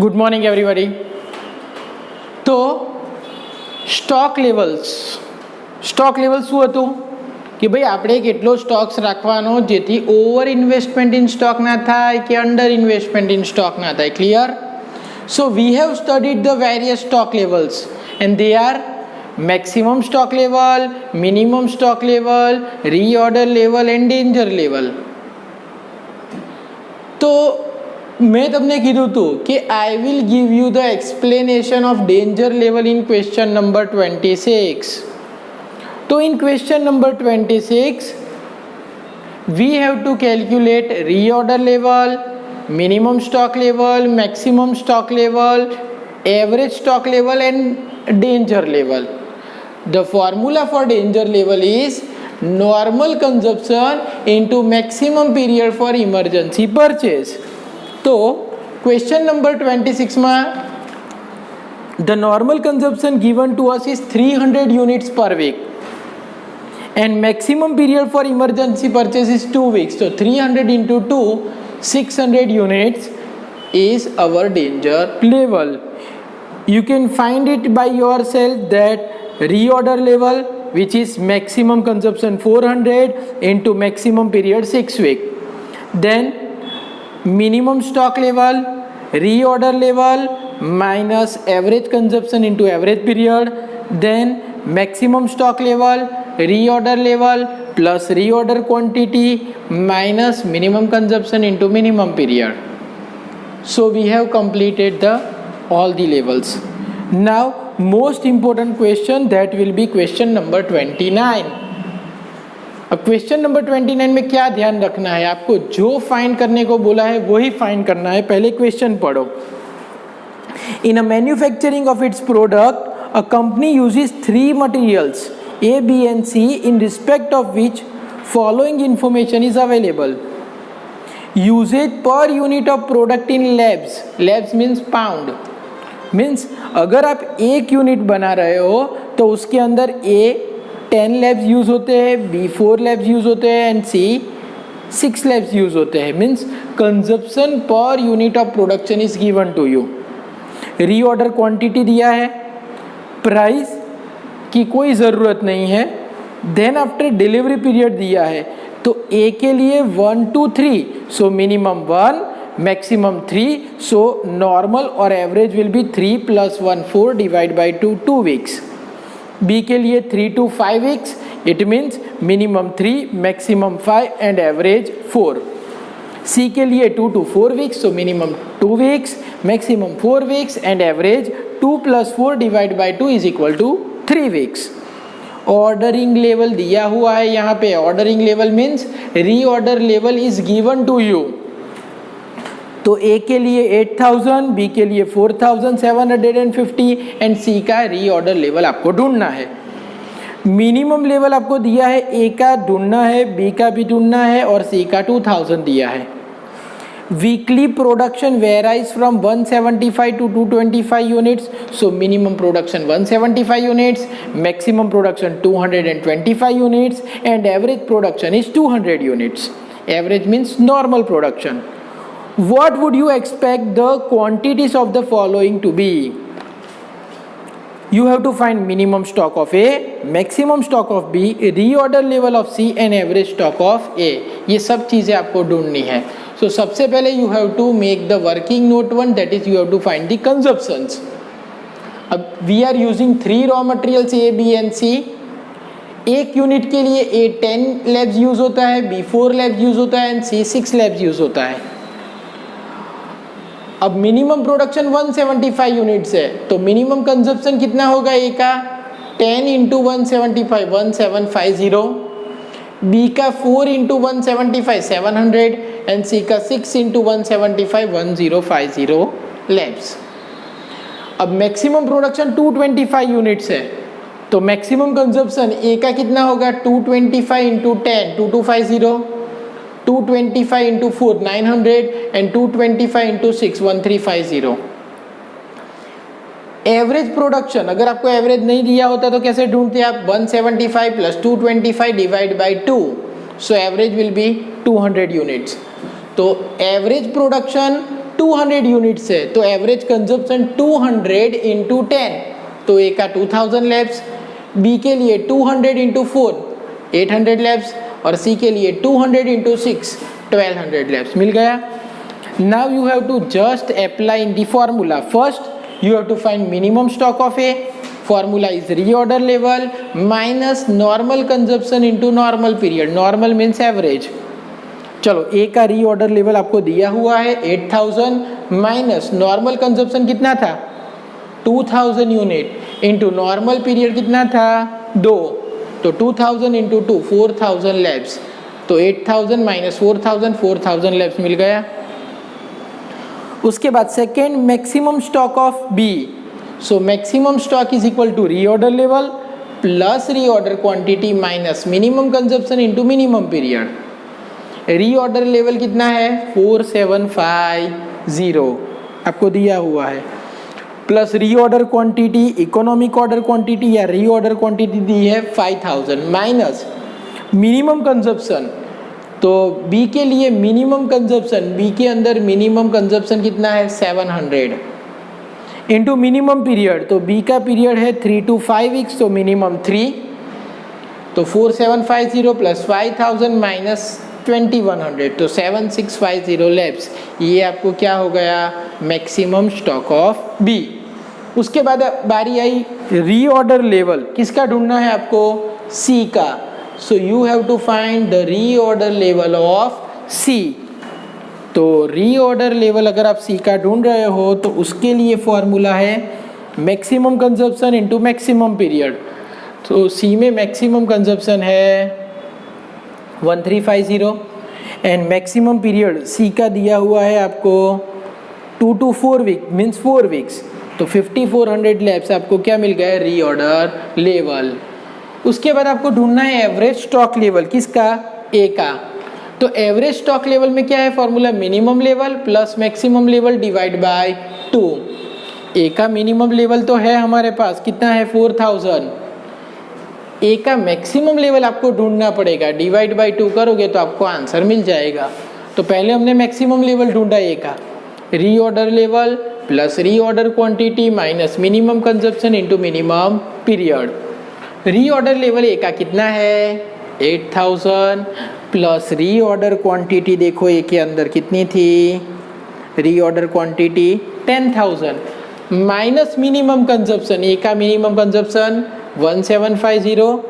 Good morning everybody. તો stock levels શું હતું કે ભાઈ આપણે કેટલો સ્ટોક્સ રાખવાનો જેથી ઓવર ઇન્વેસ્ટમેન્ટ ઇન સ્ટોક ના થાય કે અંડર ઇન્વેસ્ટમેન્ટ ઇન સ્ટોક ના થાય. Clear? So we have studied the various stock levels and they are maximum stock level, minimum stock level, reorder level and danger level. तो मैं તમને કીધું હતું કે I will give you the explanation of danger level in question number 26. तो in question number 26 we have to calculate reorder level, minimum stock level, maximum stock level, average stock level and danger level. The formula for danger level is normal consumption into maximum period for emergency purchase. तो question number 26 में the normal consumption given to us is 300 units per week and maximum period for emergency purchase is 2 weeks. So 300 into 2, 600 units is our danger level. You can find it by yourself that reorder level, which is maximum consumption 400 into maximum period 6 week. Then minimum stock level, reorder level minus average consumption into average period. Then maximum stock level, reorder level plus reorder quantity minus minimum consumption into minimum period. So we have completed all the levels. Now most important question, that will be question number 29. अब question number 29 में क्या ध्यान रखना है आपको? जो find करने को बोला है वही फाइंड करना है. पहले क्वेश्चन पढ़ो. In a manufacturing of its product a company uses 3 materials A, B and C in respect of which following information is available. Usage per unit of product in labs. Labs means pound. Means अगर आप 1 unit बना रहे हो तो उसके अंदर A 10 labs use होते हैं, B 4 लैब्स यूज़ होते हैं एंड C 6 लैब्स यूज़ होते हैं. Means consumption per unit of production is given to you. Reorder quantity दिया है, प्राइस की कोई ज़रूरत नहीं है. देन आफ्टर डिलीवरी पीरियड दिया है. तो A के लिए 1 to 3, so minimum 1, maximum 3, so normal or average will be 3 plus 1 4 divided by 2 2 weeks. B के लिए 3 to 5 weeks, it means minimum 3, maximum 5 and average 4. C के लिए 2 to 4 weeks, so minimum 2 weeks, maximum 4 weeks and average 2 plus 4 divided by 2 is equal to 3 weeks. Ordering level दिया हुआ है यहाँ पे. Ordering level means reorder level is given to you. तो A के लिए 8000, B के लिए 4750 एंड C का रीऑर्डर लेवल आपको ढूंढना है. मिनिमम लेवल आपको दिया है, A का ढूंढना है, B का भी ढूंढना है और C का 2000 दिया है. Weekly production varies from 175 to 225 units. So minimum production 175 units, maximum production 225 units and average production is 200 units. Average means normal production. What would you expect the quantities of the following to be? You have to find minimum stock of A, maximum stock of B, reorder level of C and average stock of A. ये सब चीज़ें आपको ढूंढनी है. So सबसे पहले you have to make the working note one, that is you have to find the consumptions. अब we are using 3 raw materials A, B and C. एक यूनिट के लिए A 10 लैब्स यूज होता है, B 4 लैब्स यूज होता है and C 6 labs use होता है. अब मिनिमम प्रोडक्शन 175 यूनिट्स है तो मिनिमम कंजप्शन कितना होगा A का? 10 इंटू 175 1750, B का 4 इंटू 175 700 एंड C का 6 इंटू 175 1050 लैब्स. अब मैक्सिमम प्रोडक्शन 225 यूनिट्स है तो मैक्सिमम कंजप्शन A का कितना होगा? 225 into 10 2250, 225 into 4 900 and 225 into 6 1350. Average production अगर आपको एवरेज नहीं दिया होता तो कैसे ढूंढते आप? 175 plus 225 divide by 2, so average will be 200 units. तो एवरेज प्रोडक्शन 200 यूनिट्स है तो एवरेज कंजप्शन 200 इंटू 10, तो ए का 2000 लैब्स, बी के लिए 200 इंटू 4 800 लैब्स और सी के लिए 200 इंटू 6 1200 लैब्स। मिल गया। Now you have to just apply in the formula. First you have to find minimum stock of A, formula is reorder level minus normal consumption into normal period, normal means average. चलो A का reorder level आपको दिया हुआ है 8000 minus normal consumption कितना था 2000 unit into normal period कितना था 2, तो 2000 इंटू 2 4000 लैब्स, तो 8000 माइनस 4000 4000 लैब्स मिल गया। उसके बाद second maximum stock of B, so maximum stock is equal to reorder level plus reorder quantity minus minimum consumption into minimum period. Reorder level कितना है 4750 आपको दिया हुआ है, plus reorder quantity economic order quantity या रीऑर्डर क्वांटिटी दी है 5000 minus minimum consumption, तो बी के लिए मिनिमम कंजप्शन, बी के अंदर मिनिमम कंजप्शन कितना है 700 इंटू मिनिमम पीरियड, तो बी का पीरियड है 3 to 5 वीक्स, तो मिनिमम 3, तो 4750 प्लस 5000 माइनस 2100, तो 7650 लैब्स। ये आपको क्या हो गया मैक्सिमम स्टॉक ऑफ बी। उसके बाद बारी आई रीऑर्डर लेवल, किसका ढूंढना है आपको सी का, so you have to find the reorder level of C. तो रीऑर्डर लेवल अगर आप सी का ढूंढ रहे हो तो उसके लिए फॉर्मूला है maximum consumption into maximum period, तो सी में मैक्सिमम कंजप्शन है 1350 एंड मैक्सिमम पीरियड सी का दिया हुआ है आपको 2 to 4 वीक मीन्स 4 वीक्स, तो 5400 लैब्स आपको क्या मिल गया रीऑर्डर लेवल। उसके बाद आपको ढूंढना है एवरेज स्टॉक लेवल, किसका ए का, तो एवरेज स्टॉक लेवल में क्या है formula minimum level plus maximum level divide by 2। ए का मिनिमम लेवल तो है हमारे पास, कितना है 4000, ए का मैक्सिमम लेवल आपको ढूंढना पड़ेगा, डिवाइड बाय 2 करोगे तो आपको आंसर मिल जाएगा। तो पहले हमने मैक्सिमम लेवल ढूंढा ए का, reorder level plus reorder quantity minus minimum consumption into minimum period. Reorder level A का कितना है 8000 प्लस रीऑर्डर क्वांटिटी देखो ए के अंदर कितनी थी, reorder quantity 10000 minus minimum consumption, A का minimum consumption 1750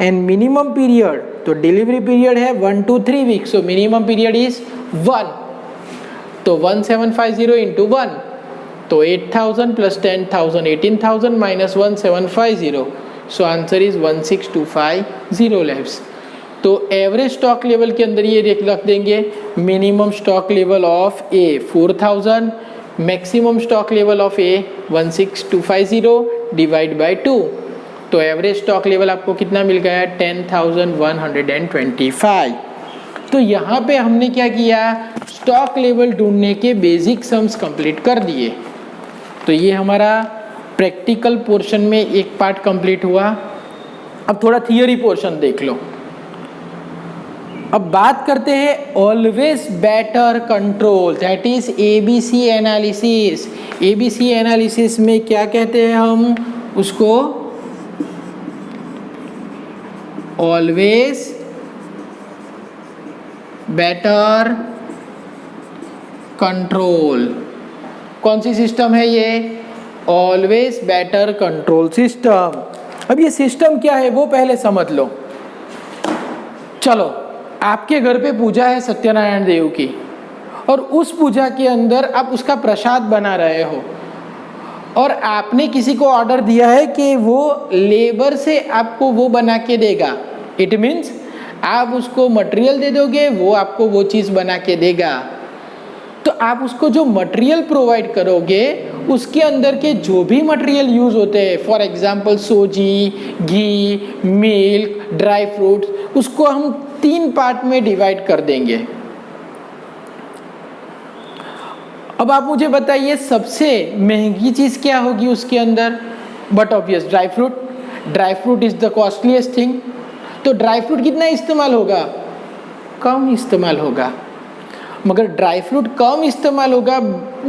and minimum period, तो डिलीवरी पीरियड है 1 to 3 weeks, so minimum period is 1, तो 1750 इंटू 1, तो 8000 plus 10000 18000 minus 1750, so answer is 16250 लैब्स। तो एवरेज स्टॉक लेवल के अंदर ये रख देंगे minimum stock level of A 4000, maximum stock level of A 16250 divide bye 2, तो एवरेज स्टॉक लेवल आपको कितना मिल गया 10125। तो यहाँ पे हमने क्या किया स्टॉक लेवल ढूंढने के बेसिक सम्स कंप्लीट कर दिए। तो ये हमारा प्रैक्टिकल पोर्शन में एक पार्ट कंप्लीट हुआ। अब थोड़ा थियरी पोर्शन देख लो। अब बात करते हैं always better control, that is ABC analysis. ABC analysis में क्या कहते हैं हम उसको, ऑलवेज बेटर कंट्रोल। कौन सी सिस्टम है ये, ऑलवेज बेटर कंट्रोल सिस्टम। अब ये सिस्टम क्या है वो पहले समझ लो। चलो, आपके घर पे पूजा है सत्यनारायण देव की, और उस पूजा के अंदर आप उसका प्रसाद बना रहे हो, और आपने किसी को ऑर्डर दिया है कि वो लेबर से आपको वो बना के देगा। इट मीन्स आप उसको मटेरियल दे दोगे, वो आपको वो चीज़ बना के देगा। तो आप उसको जो मटेरियल प्रोवाइड करोगे उसके अंदर के जो भी मटेरियल यूज़ होते हैं, for example sooji, ghee, milk, dry fruits, उसको हम 3 पार्ट में डिवाइड कर देंगे। अब आप मुझे बताइए सबसे महंगी चीज़ क्या होगी उसके अंदर, but obvious dry fruit. Dry fruit is the costliest thing. तो ड्राई फ्रूट कितना इस्तेमाल होगा, कम इस्तेमाल होगा। मगर ड्राई फ्रूट कम इस्तेमाल होगा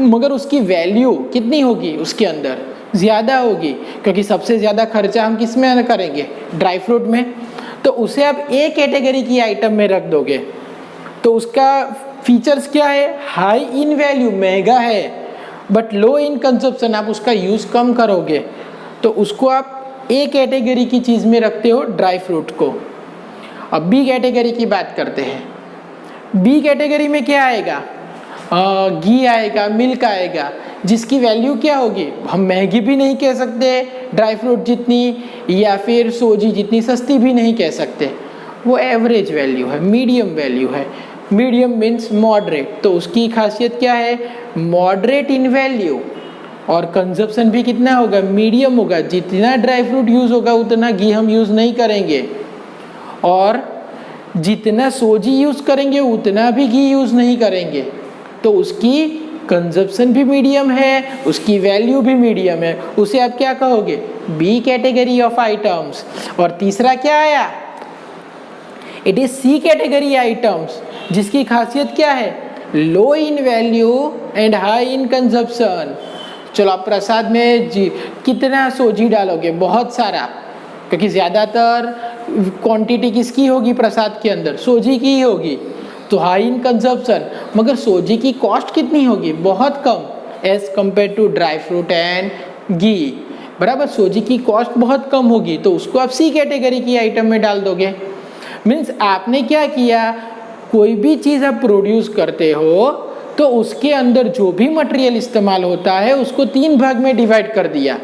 मगर उसकी वैल्यू कितनी होगी, उसके अंदर ज़्यादा होगी, क्योंकि सबसे ज़्यादा खर्चा हम किस में करेंगे, ड्राई फ्रूट में। तो उसे आप ए कैटेगरी की आइटम में रख दोगे। तो उसका फीचर्स क्या है, हाई इन वैल्यू, महंगा है, बट लो इन कंजप्शन, आप उसका यूज़ कम करोगे, तो उसको आप ए कैटेगरी की चीज़ में रखते हो, ड्राई फ्रूट को। अब बी कैटेगरी की बात करते हैं। बी कैटेगरी में क्या आएगा, घी आएगा, मिल्क आएगा, जिसकी वैल्यू क्या होगी, हम महंगी भी नहीं कह सकते ड्राई फ्रूट जितनी, या फिर सोजी जितनी सस्ती भी नहीं कह सकते, वो एवरेज वैल्यू है, मीडियम वैल्यू है। मीडियम मीन्स मॉडरेट, तो उसकी खासियत क्या है, मॉडरेट इन वैल्यू, और कंजप्शन भी कितना होगा, मीडियम होगा। जितना ड्राई फ्रूट यूज़ होगा उतना घी हम यूज़ नहीं करेंगे, और जितना सोजी यूज़ करेंगे उतना भी घी यूज़ नहीं करेंगे। तो उसकी कंजप्शन भी मीडियम है, उसकी वैल्यू भी मीडियम है, उसे आप क्या कहोगे, बी कैटेगरी ऑफ आइटम्स। और तीसरा क्या आया, it is C category items, जिसकी खासियत क्या है, low in value and high in consumption. चलो आप प्रसाद में कितना सोजी डालोगे, बहुत सारा, क्योंकि ज़्यादातर क्वांटिटी किसकी होगी प्रसाद के अंदर, सोजी की ही होगी, तो हाई इन कंजप्शन। मगर सोजी की कॉस्ट कितनी होगी, बहुत कम, as compare to dry fruit and घी, बराबर। सोजी की कॉस्ट बहुत कम होगी, तो उसको आप सी कैटेगरी की आइटम में डाल दोगे। मीन्स आपने क्या किया, कोई भी चीज़ आप प्रोड्यूस करते हो तो उसके अंदर जो भी मटेरियल इस्तेमाल होता है उसको 3 भाग में डिवाइड कर दिया।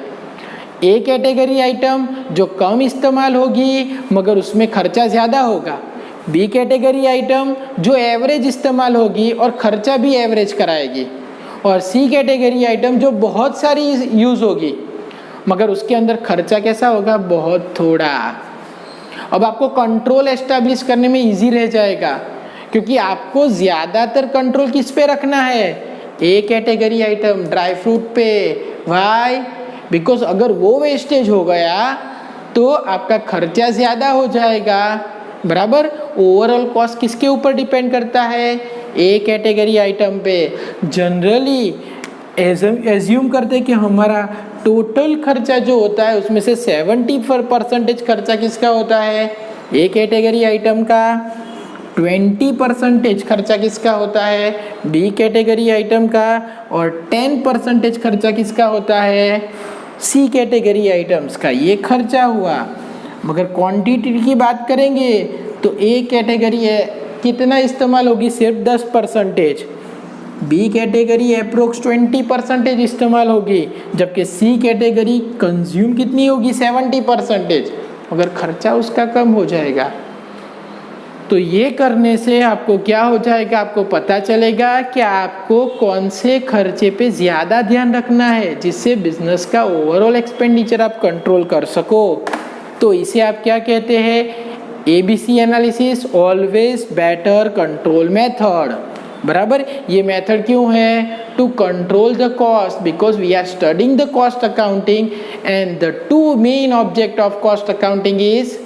ए कैटेगरी आइटम जो कम इस्तेमाल होगी मगर उसमें खर्चा ज़्यादा होगा, बी कैटेगरी आइटम जो एवरेज इस्तेमाल होगी और खर्चा भी एवरेज कराएगी, और सी कैटेगरी आइटम जो बहुत सारी यूज़ होगी मगर उसके अंदर खर्चा कैसा होगा, बहुत थोड़ा। अब आपको कंट्रोल एस्टैब्लिश करने में इजी रह जाएगा, क्योंकि आपको ज़्यादातर कंट्रोल किस पे रखना है, A category item dry fruit पे। वाई, बिकॉज अगर वो वेस्टेज हो गया तो आपका खर्चा ज़्यादा हो जाएगा, बराबर। ओवरऑल कॉस्ट किसके ऊपर डिपेंड करता है, ए कैटेगरी आइटम पे। जनरली एज्यूम करते हैं कि हमारा टोटल खर्चा जो होता है उसमें से 70% खर्चा किसका होता है, ए कैटेगरी आइटम का। 20% खर्चा किसका होता है, बी कैटेगरी आइटम का, और 10% खर्चा किसका होता है, सी कैटेगरी आइटम्स का। ये खर्चा हुआ। मगर क्वांटिटी की बात करेंगे तो ए कैटेगरी है कितना इस्तेमाल होगी, सिर्फ 10%, बी कैटेगरी अप्रोक्स 20% इस्तेमाल होगी, जबकि सी कैटेगरी कंज्यूम कितनी होगी, 70%, मगर खर्चा उसका कम हो जाएगा। तो ये करने से आपको क्या हो जाएगा, आपको पता चलेगा कि आपको कौन से खर्चे पे ज़्यादा ध्यान रखना है, जिससे बिजनेस का ओवरऑल एक्सपेंडिचर आप कंट्रोल कर सको। तो इसे आप क्या कहते हैं, ABC analysis, always better control method, बराबर। ये मेथड क्यों है, to control the cost, because we are studying the cost accounting and the 2 main object of cost accounting is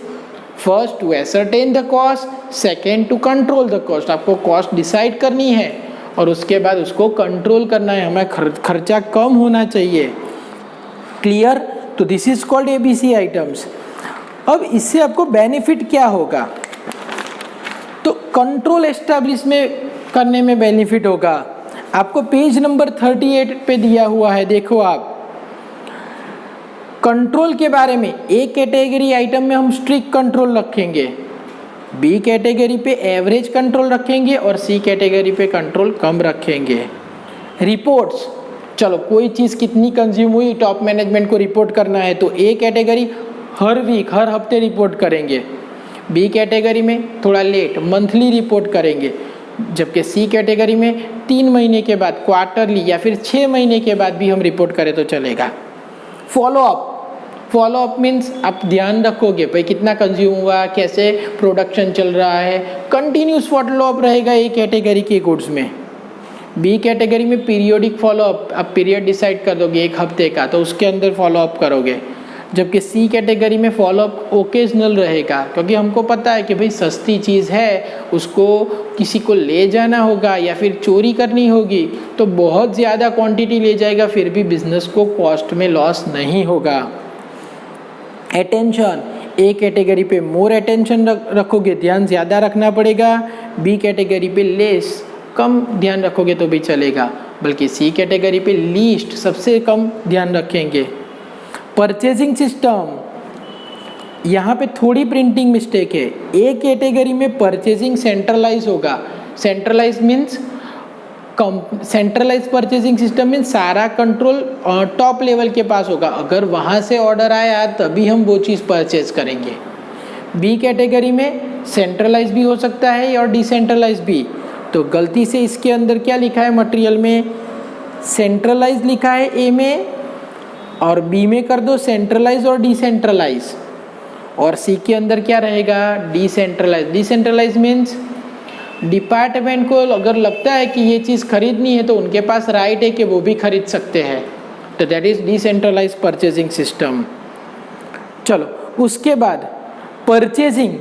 first to ascertain the cost, second to control the cost. आपको cost decide करनी है और उसके बाद उसको control करना है, हमें खर्चा कम होना चाहिए। क्लियर। तो this is called ABC items. अब इससे आपको बेनिफिट क्या होगा, तो कंट्रोल एस्टैब्लिश में करने में बेनिफिट होगा। आपको पेज नंबर 38 पे दिया हुआ है, देखो आप कंट्रोल के बारे में। ए कैटेगरी आइटम में हम स्ट्रिक्ट कंट्रोल रखेंगे, बी कैटेगरी पे एवरेज कंट्रोल रखेंगे और सी कैटेगरी पे कंट्रोल कम रखेंगे। रिपोर्ट्स, चलो कोई चीज़ कितनी कंज्यूम हुई टॉप मैनेजमेंट को रिपोर्ट करना है, तो ए कैटेगरी हर वीक, हर हफ्ते रिपोर्ट करेंगे, बी कैटेगरी में थोड़ा लेट, मंथली रिपोर्ट करेंगे, जबकि सी कैटेगरी में 3 महीने के बाद, क्वार्टरली या फिर 6 महीने के बाद भी हम रिपोर्ट करें तो चलेगा। फॉलोअप मीन्स आप ध्यान रखोगे भाई कितना कंज्यूम हुआ, कैसे प्रोडक्शन चल रहा है, कंटिन्यूस फॉलोअप रहेगा ए कैटेगरी के गुड्स में। बी कैटेगरी में पीरियोडिक फॉलोअप, आप पीरियड डिसाइड कर दोगे 1 हफ्ते का, तो उसके अंदर फॉलोअप करोगे। जबकि सी कैटेगरी में फॉलोअप ओकेजनल रहेगा, क्योंकि हमको पता है कि भाई सस्ती चीज़ है, उसको किसी को ले जाना होगा या फिर चोरी करनी होगी, तो बहुत ज़्यादा क्वांटिटी ले जाएगा फिर भी बिजनेस को कॉस्ट में लॉस नहीं होगा। अटेंशन, ए कैटेगरी पे मोर अटेंशन रखोगे, ध्यान ज़्यादा रखना पड़ेगा। बी कैटेगरी पे लेस, कम ध्यान रखोगे तो भी चलेगा, बल्कि सी कैटेगरी पे लीस्ट, सबसे कम ध्यान रखेंगे। परचेजिंग सिस्टम, यहाँ पे थोड़ी प्रिंटिंग मिस्टेक है। ए कैटेगरी में परचेजिंग सेंट्रलाइज होगा। Centralise means centralise purchasing system means सारा कंट्रोल टॉप लेवल के पास होगा। अगर वहाँ से ऑर्डर आया तभी हम वो चीज़ परचेज करेंगे। बी कैटेगरी में सेंट्रलाइज भी हो सकता है और डिसेंट्रलाइज भी। तो गलती से इसके अंदर क्या लिखा है मटेरियल में, सेंट्रलाइज लिखा है ए में, और बी में कर दो सेंट्रलाइज और डिसेंट्रलाइज, और सी के अंदर क्या रहेगा, डिसेंट्रलाइज। डिसेंट्रलाइज मीन्स डिपार्टमेंट को अगर लगता है कि ये चीज़ खरीदनी है तो उनके पास राइट है कि वो भी खरीद सकते हैं, तो that is decentralise purchasing system. चलो उसके बाद परचेजिंग,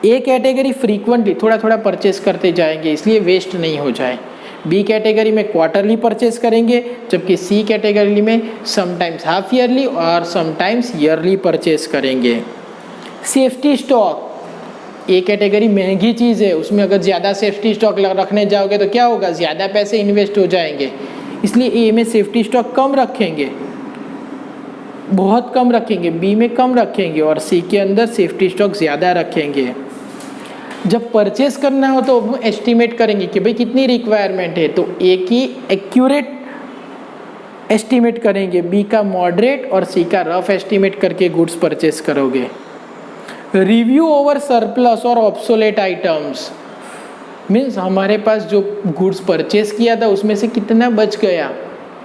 ए कैटेगरी फ्रीक्वेंटली थोड़ा थोड़ा परचेज करते जाएंगे इसलिए वेस्ट नहीं हो जाए। बी कैटेगरी में क्वार्टरली परचेज करेंगे, जबकि सी कैटेगरी में समटाइम्स हाफ ईयरली और समटाइम्स ईयरली परचेज करेंगे। सेफ्टी स्टॉक, ए कैटेगरी महंगी चीज़ है, उसमें अगर ज़्यादा सेफ्टी स्टॉक रखने जाओगे तो क्या होगा, ज़्यादा पैसे इन्वेस्ट हो जाएंगे, इसलिए ए में सेफ्टी स्टॉक कम रखेंगे, बहुत कम रखेंगे। बी में कम रखेंगे और सी के अंदर सेफ्टी स्टॉक ज़्यादा रखेंगे। जब परचेस करना हो तो हम एस्टिमेट करेंगे कि भाई कितनी रिक्वायरमेंट है, तो ए की एक्यूरेट एस्टिमेट करेंगे, बी का मॉडरेट और सी का रफ एस्टिमेट करके गुड्स परचेस करोगे। रिव्यू ओवर सरप्लस और ऑब्सोलेट आइटम्स मीन्स हमारे पास जो गुड्स परचेस किया था उसमें से कितना बच गया,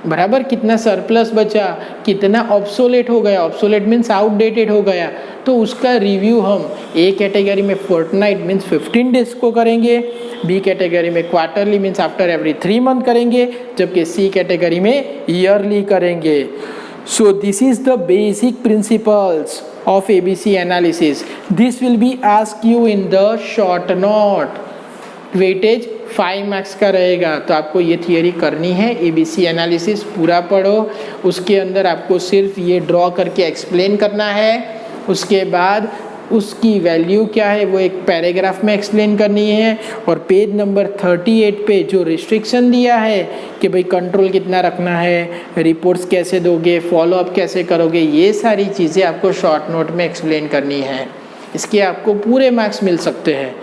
बराबर कितना सरप्लस बचा, कितना ऑब्सोलेट हो गया, ऑब्सोलेट मीन्स आउटडेटेड हो गया, तो उसका रिव्यू हम ए कैटेगरी में फोर्टनाइट मीन्स 15 डेज को करेंगे, बी कैटेगरी में quarterly means after every 3 month करेंगे, जबकि सी कैटेगरी में ईयरली करेंगे। So this is the basic principles of ABC analysis. This will be asked you in the short note. Weightage 5 marks का रहेगा, तो आपको ये थियरी करनी है। ABC एनालिसिस पूरा पढ़ो, उसके अंदर आपको सिर्फ ये ड्रॉ करके एक्सप्लेन करना है, उसके बाद उसकी वैल्यू क्या है वो एक पैराग्राफ में एक्सप्लेन करनी है, और पेज नंबर 38 पे जो रिस्ट्रिक्शन दिया है कि भाई कंट्रोल कितना रखना है, रिपोर्ट्स कैसे दोगे, फॉलोअप कैसे करोगे, ये सारी चीज़ें आपको शॉर्ट नोट में एक्सप्लेन करनी है। इसके आपको पूरे मार्क्स मिल सकते हैं।